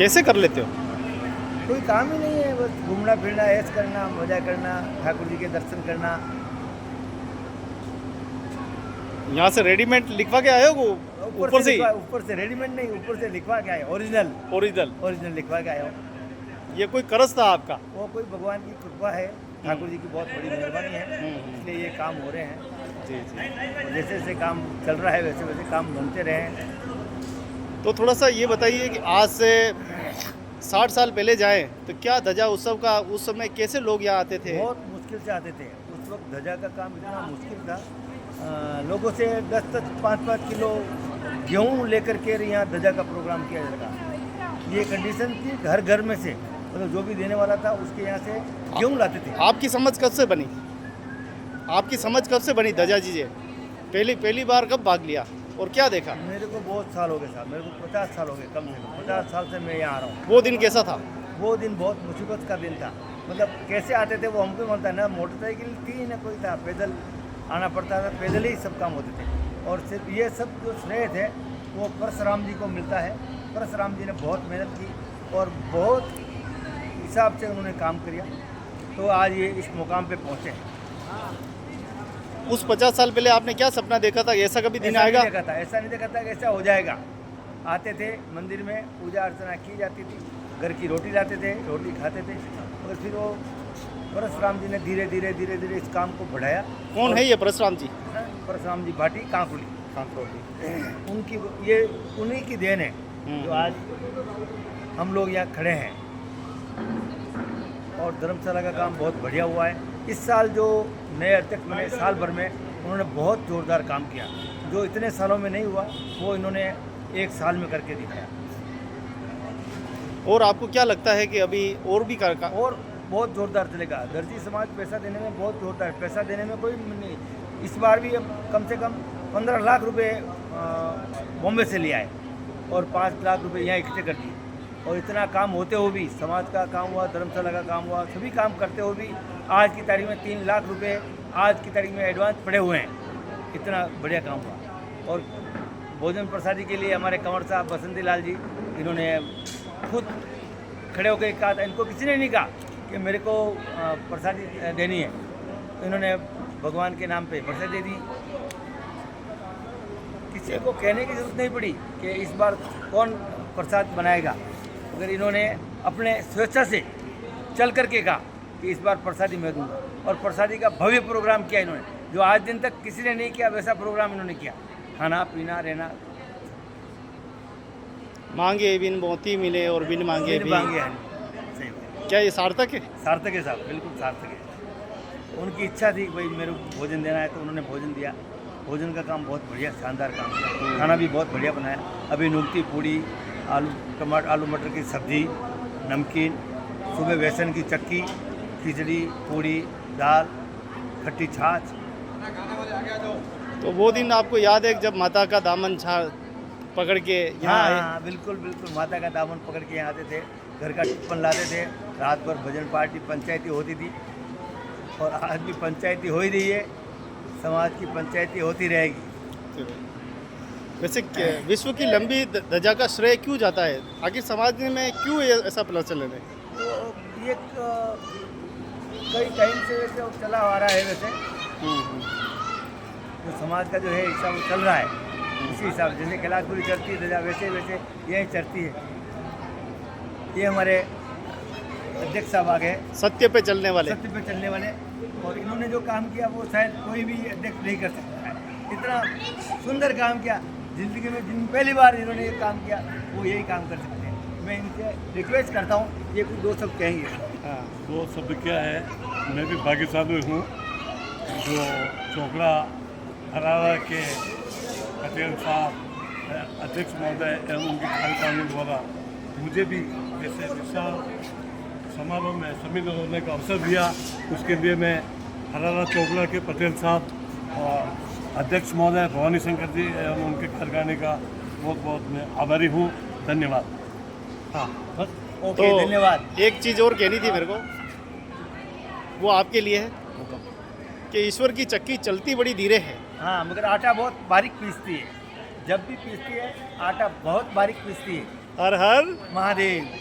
कैसे कर लेते हो? कोई काम ही नहीं है, बस घूमना फिरना, ऐश करना, मजा करना, ठाकुर जी के दर्शन करना। यहाँ से रेडीमेड लिखवा के आए हो ऊपर से ही? ऊपर से रेडीमेड नहीं, ऊपर से लिखवा के आए, ओरिजिनल ओरिजिनल? ओरिजिनल लिखवा के आया हूँ। ये कोई कर्ज था आपका? वो कोई भगवान की कृपा है, ठाकुर जी की बहुत बड़ी मेहरबानी है, इसलिए ये काम हो रहे हैं। जी जी। और जैसे जैसे काम चल रहा है वैसे वैसे काम बनते रहे हैं। तो थोड़ा सा ये बताइए कि आज से 60 साल पहले जाएं तो क्या ध्वजा उत्सव का उस समय कैसे लोग यहाँ आते थे? बहुत मुश्किल से आते थे उस वक्त, ध्वजा का काम इतना मुश्किल था। लोगों से 10-10 5-5 किलो गेहूँ लेकर के यहाँ ध्वजा का प्रोग्राम किया जाता। ये कंडीशन थी, घर घर में से मतलब जो भी देने वाला था उसके यहाँ से गेहूँ लाते थे। आपकी समझ कब से बनी? आपकी समझ कब से बनी ध्वजा जी? पहली बार कब भाग लिया और क्या देखा? मेरे को बहुत साल हो गए साहब, मेरे को 50 साल हो गए, कम से कम 50 साल से मैं यहाँ आ रहा हूँ। वो दिन कैसा था? वो दिन बहुत मुसीबत का दिन था, मतलब कैसे आते थे वो हमको मिलता है ना, मोटरसाइकिल थी ना कोई था, पैदल आना पड़ता था, पैदल ही सब काम होते थे। और सिर्फ ये सब जो श्रेय थे वो परशुराम जी को मिलता है। परशुराम जी ने बहुत मेहनत की और बहुत हिसाब से उन्होंने काम किया, तो आज ये इस मुकाम पे पहुँचे हैं। उस 50 साल पहले आपने क्या सपना देखा था? ऐसा कभी दिन आएगा? ऐसा नहीं देखा था कि ऐसा हो जाएगा। आते थे मंदिर में, पूजा अर्चना की जाती थी, घर की रोटी लाते थे, रोटी खाते थे, और फिर वो परशुराम जी ने धीरे धीरे धीरे धीरे इस काम को बढ़ाया। कौन है ये परशुराम जी? परशुराम जी भाटी कांकुली, उनकी ये उन्हीं की देन है जो आज हम लोग यहाँ खड़े हैं। और धर्मशाला का काम बहुत बढ़िया हुआ है। इस साल जो नए अध्यक्ष बने, साल भर में उन्होंने बहुत ज़ोरदार काम किया, जो इतने सालों में नहीं हुआ वो इन्होंने एक साल में करके दिखाया। और आपको क्या लगता है कि अभी और भी और बहुत ज़ोरदार चलेगा। दर्जी समाज पैसा देने में बहुत ज़ोरदार, पैसा देने में कोई नहीं। इस बार भी हम कम से कम 15 लाख रुपए बॉम्बे से ले आए और 5 लाख रुपए यहाँ इकट्ठे कर दिए। और इतना काम होते हुए भी, समाज का काम हुआ, धर्मशाला का काम हुआ, सभी काम करते हुए भी आज की तारीख में 3 लाख रुपए आज की तारीख में एडवांस पड़े हुए हैं। इतना बढ़िया काम हुआ। और भोजन प्रसादी के लिए हमारे कंवर साहब बसंती लाल जी, इन्होंने खुद खड़े होकर कहा था, इनको किसी ने नहीं कहा कि मेरे को प्रसादी देनी है, इन्होंने भगवान के नाम पे प्रसाद दे दी। किसी को कहने की जरूरत नहीं पड़ी कि इस बार कौन प्रसाद बनाएगा, अगर इन्होंने अपने स्वेच्छा से चल करके कहा कि इस बार प्रसादी मैं दूंगा। और प्रसादी का भव्य प्रोग्राम किया इन्होंने, जो आज दिन तक किसी ने नहीं किया, वैसा प्रोग्राम इन्होंने किया। खाना पीना रहना, मांगे बिन मोती मिले और बिन मांगे भी। सही बात। क्या ये सार्थक है? सार्थक है साहब, बिल्कुल सार्थक है। उनकी इच्छा थी भाई मेरे को भोजन देना है, तो उन्होंने भोजन दिया। भोजन का काम बहुत बढ़िया, शानदार काम किया। खाना भी बहुत बढ़िया बनाया। अभी नुक्ती पूड़ी, आलू मटर की सब्जी, नमकीन, सुबह बेसन की चक्की, खिचड़ी, पूड़ी, दाल, खट्टी छाछ। तो वो दिन आपको याद है जब माता का दामन पकड़ के यहाँ आए? हाँ, बिल्कुल बिल्कुल, माता का दामन पकड़ के यहाँ आते थे, घर का टिप्पण लाते थे, रात भर भजन पार्टी पंचायती होती थी। और आज भी पंचायती हो ही रही है, समाज की पंचायती होती रहेगी। वैसे विश्व की लंबी ध्वजा का श्रेय क्यों जाता है? आखिर समाज में क्यों ऐसा प्रचलन है? तो ये कई टाइम से वैसे चला आ रहा है। वैसे जो समाज का जो है हिसाब चल रहा है, उसी हिसाब से जैसे कैलाशपुरी चलती है ध्वजा, वैसे वैसे यही चलती है। ये हमारे अध्यक्ष साहब आ गए, सत्य पे चलने वाले। सत्य पे चलने वाले। और इन्होंने जो काम किया वो शायद कोई भी अध्यक्ष नहीं कर सकता है। इतना सुंदर काम किया, जिंदगी में जिन पहली बार इन्होंने ये काम किया वो यही काम कर सकते हैं। मैं इनसे रिक्वेस्ट करता हूँ, ये कुछ दो शब्द कहेंगे। हाँ, दो शब्द क्या है, मैं भी भाग्यशाली हूँ जो चोकड़ा हरारा के पटेल साहब अध्यक्ष महोदय एवं उनकी कार्यकारिणी द्वारा मुझे भी ऐसे विशाल समारोह में शामिल होने का अवसर दिया। उसके लिए मैं हरारा चोकड़ा के पटेल साहब और अध्यक्ष महोदय भवानी शंकर जी एवं उनके कार्यकारिणी का बहुत बहुत मैं आभारी हूँ। धन्यवाद। हाँ बस, ओके, धन्यवाद। एक चीज़ और कहनी थी मेरे को, वो आपके लिए है कि ईश्वर की चक्की चलती बड़ी धीरे है। हाँ, मगर आटा बहुत बारीक पीसती है। जब भी पीसती है आटा बहुत बारीक पीसती है। हर हर महादेव।